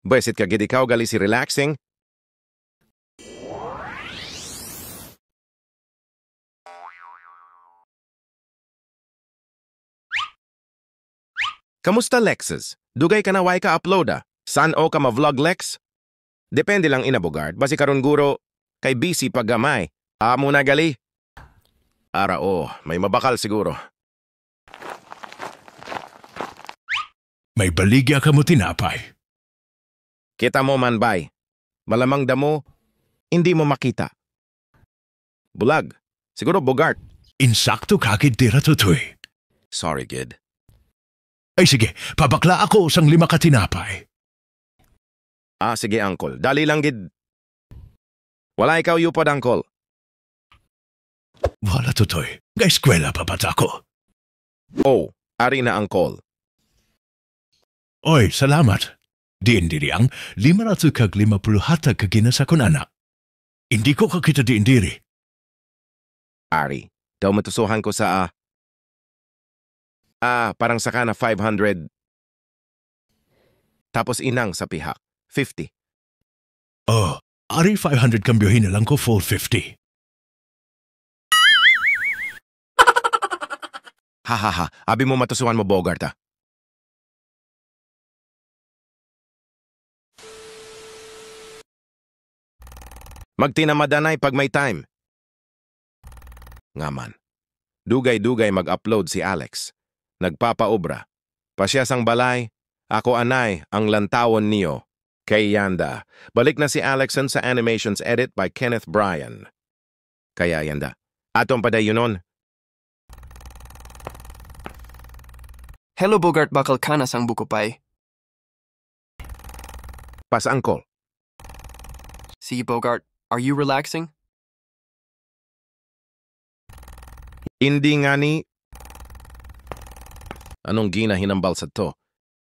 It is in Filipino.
Besit ka gid ikaw gali si relaxing. Kamusta Lexus? Dugay ka na way ka uploada. San o ka ma-vlog Lex? Depende lang ina Bogart. Basi karon guro kay busy paggamay. Amo na gali. Ara may mabakal siguro. May baligya ka mo tinapay. Kita mo man bay. Malamang damo, hindi mo makita. Bulag. Siguro Bogart. Insakto kakid tira tutoy. Sorry, kid. Ay sige, pabakla ako sang 5 ka tinapay. Sige, uncle. Dali lang, gid. Wala ikaw yupod, uncle. Wala tutoy. Ga-eskwela pa ba't ako? Ari na, uncle. Oy, salamat. Diindiri ang 550 hatag kagina sa kunana. Hindi ko kakita diindiri. Ari, daw matusuhan ko sa parang saka na 500. Tapos inang sa pihak, 50. Ari 500 kambyohin na lang ko 450. Hahaha, abi mo matusuhan mo Bogart. Magtinamadanay pag may time. Ngaman. Dugay-dugay mag-upload si Alex. Nagpapaobra. Pasya sang balay, ako anay ang lantawon niyo. Kay Yanda. Balik na si Alexon sa animations edit by Kenneth Bryan. Kaya Yanda. Atong padayunon. Hello Bogart, bakal ka na sang buko pay. Pas uncle. Sige Bogart, are you relaxing? Hindi nga ni... Anong gina hinambal sa to?